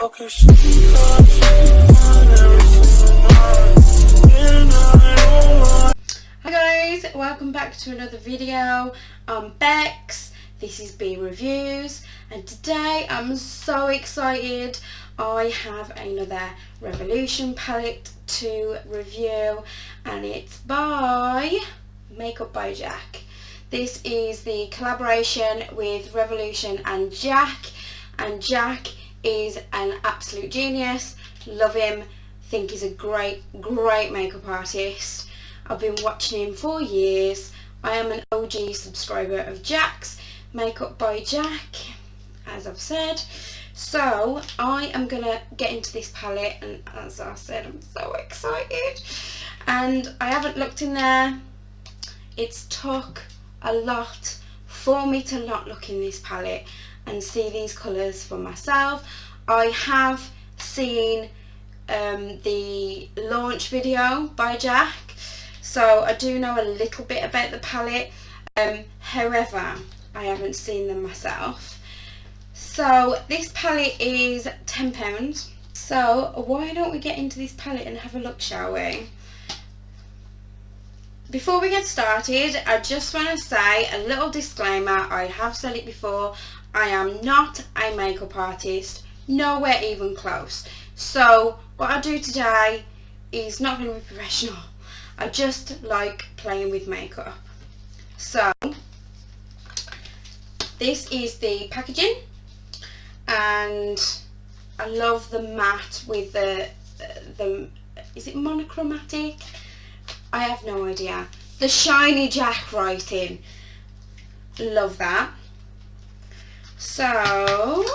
Hi guys, welcome back to another video. I'm Bex, this is B Reviews, and today I'm so excited. I have another Revolution palette to review, and it's by Makeup by Jack. This is the collaboration with Revolution and Jack is an absolute genius. Love him, think he's a great makeup artist. I've been watching him for years. I am an OG subscriber of Jack's, Makeup by Jack, as I've said. So I am gonna get into this palette, and as I said, I'm so excited. And I haven't looked in there. It's took a lot for me to not look in this palette and see these colours for myself. I have seen the launch video by Jack, so I do know a little bit about the palette. However, I haven't seen them myself. So this palette is £10. So why don't we get into this palette and have a look, shall we? Before we get started, I just want to say a little disclaimer. I have said it before, I am not a makeup artist, nowhere even close. So what I do today is not going to be professional. I just like playing with makeup. So this is the packaging, and I love the matte with the is it monochromatic? I have no idea. The shiny Jack writing. Love that. So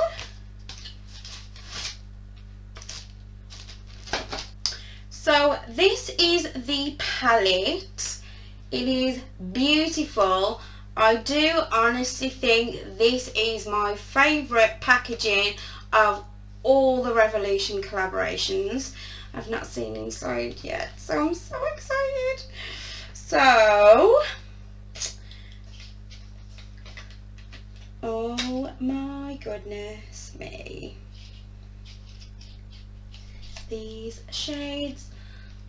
this is the palette. It is beautiful. I do honestly think this is my favourite packaging of all the Revolution collaborations. I've not seen inside yet, so I'm so excited. So, oh my goodness me. These shades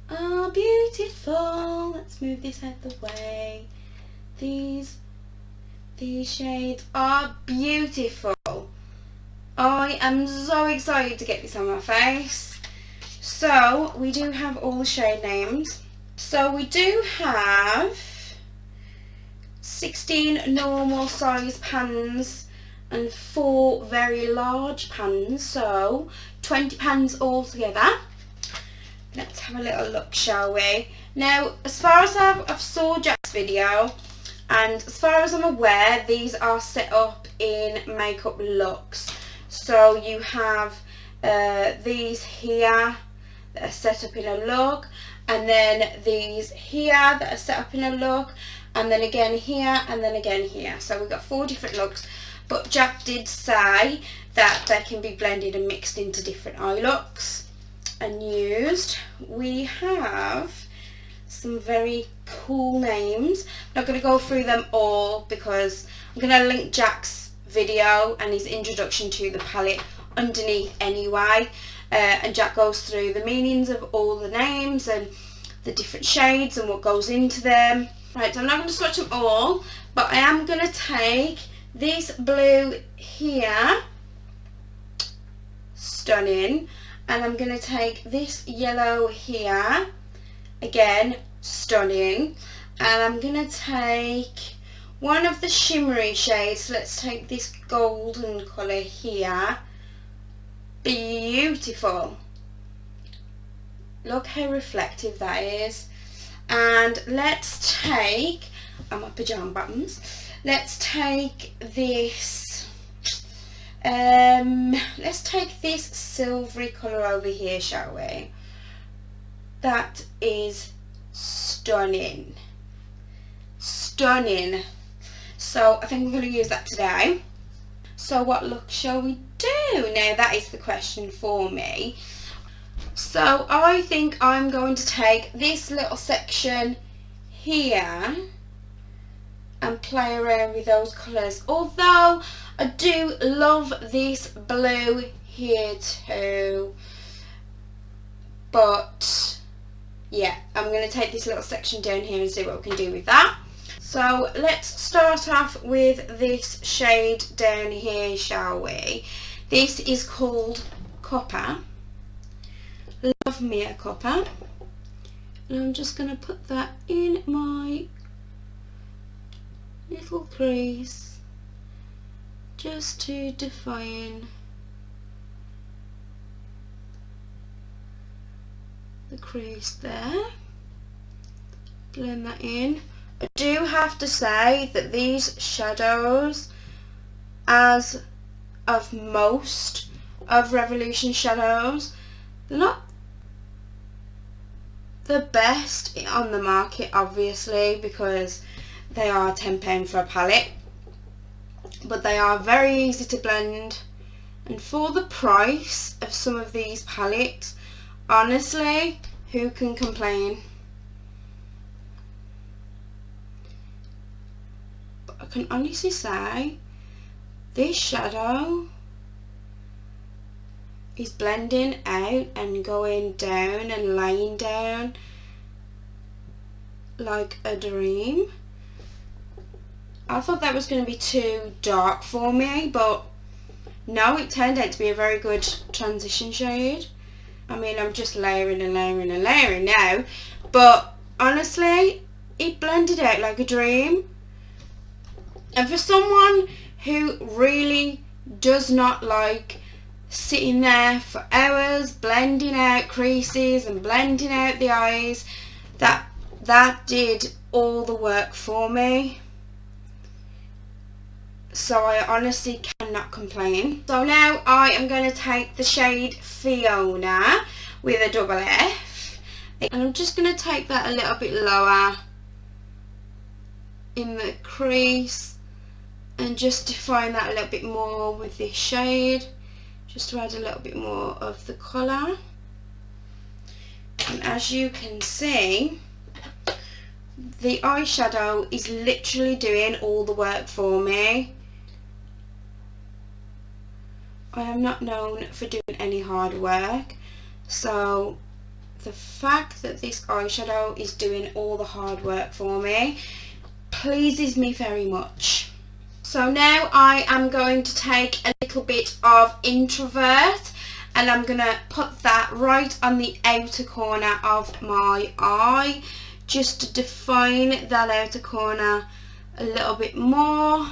are beautiful. Let's move this out the way. These shades are beautiful. I am so excited to get this on my face. So we do have all the shade names. So we do have 16 normal size pans and 4 very large pans, so 20 pans altogether. Let's have a little look, shall we? Now, as far as I've saw Jack's video, and as far as I'm aware, these are set up in Makeup Luxe. So you have these here that are set up in a look, and then these here that are set up in a look, and then again here, and then again here. So we've got 4 different looks, but Jack did say that they can be blended and mixed into different eye looks and used. We have some very cool names. I'm not going to go through them all because I'm going to link Jack's video and his introduction to the palette underneath anyway. And Jack goes through the meanings of all the names and the different shades and what goes into them. Right, so I'm not going to swatch them all, but I am going to take this blue here, stunning, and I'm going to take this yellow here, again, stunning, and I'm going to take one of the shimmery shades. Let's take this golden colour here. Beautiful. Look how reflective that is. And let's take, my pyjama bottoms, let's take this, let's take this silvery colour over here, shall we? That is stunning. Stunning. So I think we're going to use that today. So what look shall we do? Now that is the question for me. So I think I'm going to take this little section here and play around with those colours. Although I do love this blue here too, but yeah, I'm going to take this little section down here and see what we can do with that. So let's start off with this shade down here, shall we? This is called Copper. Love me a copper. And I'm just going to put that in my little crease just to define the crease there. Blend that in. I do have to say that these shadows, as of most of Revolution shadows, they're not the best on the market, obviously, because they are £10 for a palette, but they are very easy to blend, and for the price of some of these palettes, honestly, who can complain? But I can honestly say this shadow is blending out and going down and laying down like a dream. I thought that was going to be too dark for me, but no, it turned out to be a very good transition shade. I mean, I'm just layering and layering and layering now, but honestly, it blended out like a dream. And for someone who really does not like sitting there for hours blending out creases and blending out the eyes, that did all the work for me. So I honestly cannot complain. So now I am going to take the shade Fiona with a double F, and I'm just going to take that a little bit lower in the crease and just define that a little bit more with this shade, just to add a little bit more of the colour. And as you can see, the eyeshadow is literally doing all the work for me. I am not known for doing any hard work, so the fact that this eyeshadow is doing all the hard work for me pleases me very much. So now I am going to take a little bit of Introvert, and I'm going to put that right on the outer corner of my eye, just to define that outer corner a little bit more.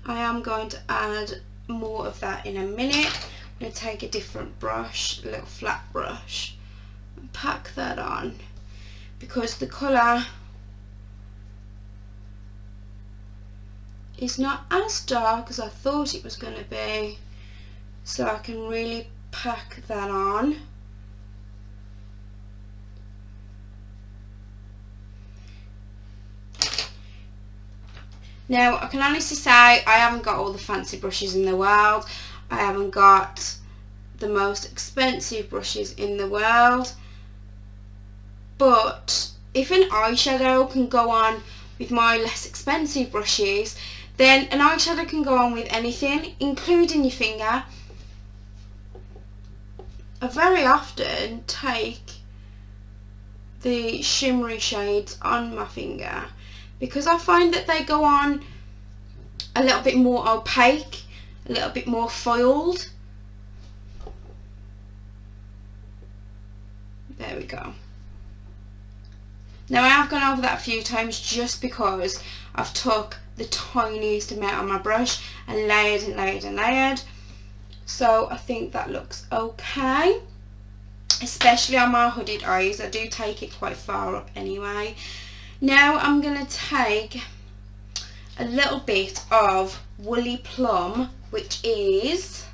I am going to add more of that in a minute. I'm going to take a different brush, a little flat brush, and pack that on, because the colour is not as dark as I thought it was going to be, so I can really pack that on. Now I can honestly say I haven't got all the fancy brushes in the world. I haven't got the most expensive brushes in the world, but if an eyeshadow can go on with my less expensive brushes, then an eyeshadow can go on with anything, including your finger. I very often take the shimmery shades on my finger because I find that they go on a little bit more opaque, a little bit more foiled. There we go. Now I have gone over that a few times just because I've took the tiniest amount on my brush and layered and layered and layered. So I think that looks okay, especially on my hooded eyes. I do take it quite far up anyway. Now I'm going to take a little bit of Woolly Plum, which is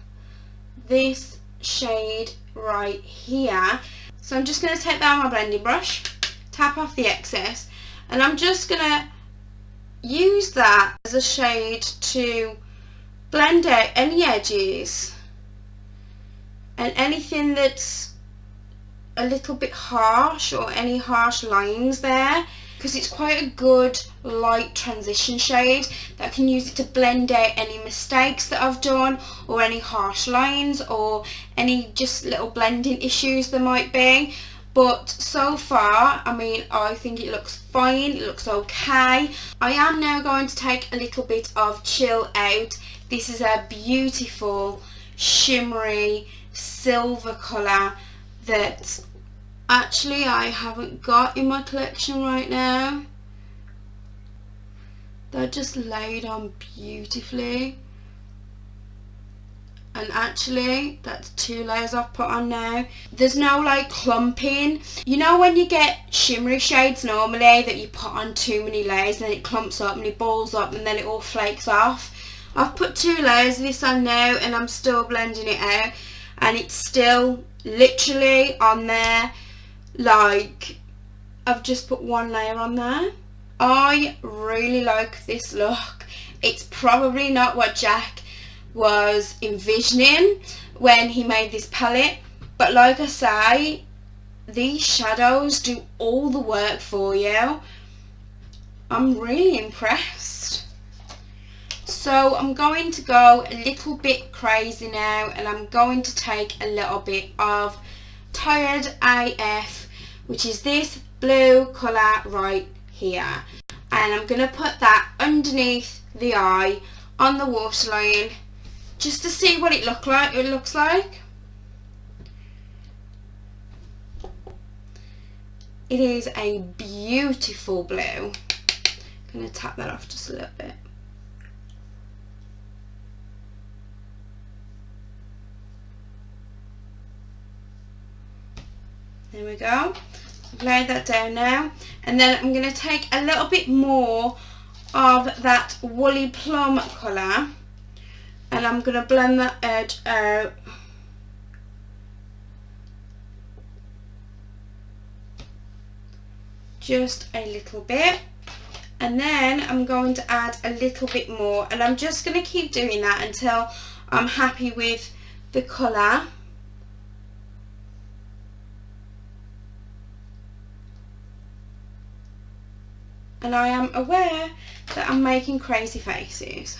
this shade right here. So I'm just going to take that on my blending brush, tap off the excess, and I'm just going to use that as a shade to blend out any edges and anything that's a little bit harsh, or any harsh lines there, because it's quite a good light transition shade that I can use it to blend out any mistakes that I've done, or any harsh lines, or any just little blending issues there might be. But so far, I mean, I think it looks fine, it looks okay. I am now going to take a little bit of Chill Out. This is a beautiful shimmery silver colour that actually I haven't got in my collection right now. They're just laid on beautifully. And actually, that's 2 layers I've put on now. There's no like clumping. You know when you get shimmery shades normally that you put on too many layers and then it clumps up and it balls up and then it all flakes off? I've put 2 layers of this on now and I'm still blending it out, and it's still literally on there. Like, I've just put 1 layer on there. I really like this look. It's probably not what Jack was envisioning when he made this palette, but like I say, these shadows do all the work for you. I'm really impressed. So I'm going to go a little bit crazy now, and I'm going to take a little bit of Tired AF, which is this blue colour right here, and I'm going to put that underneath the eye on the waterline just to see what it looks like. It is a beautiful blue. I'm going to tap that off just a little bit. There we go. I've laid that down now, and then I'm going to take a little bit more of that Woolly Plum colour, and I'm going to blend that edge out. Just a little bit, and then I'm going to add a little bit more, and I'm just going to keep doing that until I'm happy with the colour. And I am aware that I'm making crazy faces.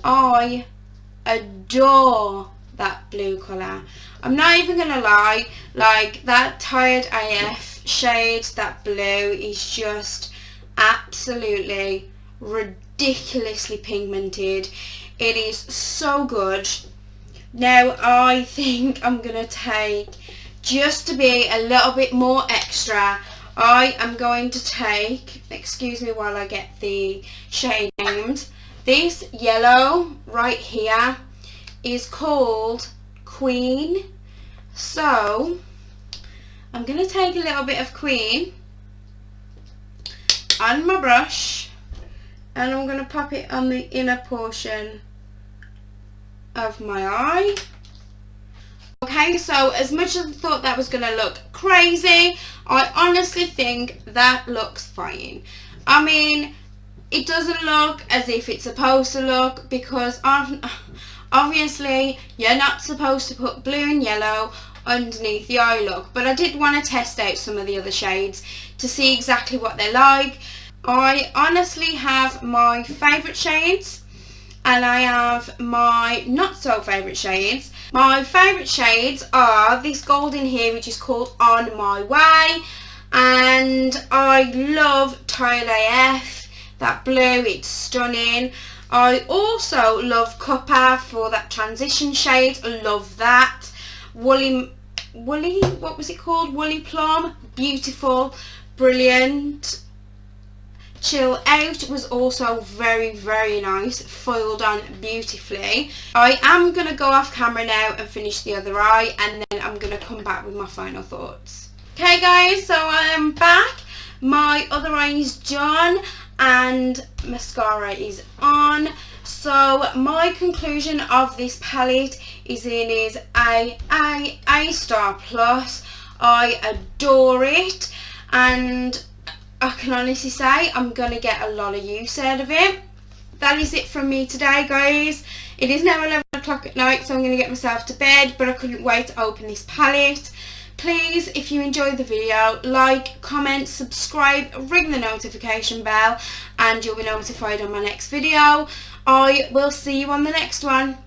I adore that blue colour. I'm not even gonna lie, like that Tired AF shade, that blue is just absolutely ridiculously pigmented. It is so good. Now I think I'm gonna take, just to be a little bit more extra, I am going to take, excuse me while I get the shade named, this yellow right here is called Queen. So I'm going to take a little bit of Queen on my brush, and I'm going to pop it on the inner portion of my eye. Okay, so as much as I thought that was going to look crazy, I honestly think that looks fine. I mean, it doesn't look as if it's supposed to look, because obviously you're not supposed to put blue and yellow underneath the eye look, but I did want to test out some of the other shades to see exactly what they're like. I honestly have my favourite shades, and I have my not so favourite shades. My favourite shades are this gold in here, which is called On My Way, and I love Tired AF. That blue, it's stunning. I also love Copper for that transition shade. I love that. Woolly, what was it called? Woolly Plum, beautiful, brilliant. Chill Out was also very, very nice, foiled on beautifully. I am going to go off camera now and finish the other eye, and then I'm going to come back with my final thoughts. Okay guys, so I am back. My other eye is done and mascara is on. So my conclusion of this palette is A star plus. I adore it, and I can honestly say I'm going to get a lot of use out of it. That is it from me today, guys. It is now 11 o'clock at night, so I'm going to get myself to bed, but I couldn't wait to open this palette. Please, if you enjoyed the video, like, comment, subscribe, ring the notification bell, and you'll be notified on my next video. I will see you on the next one.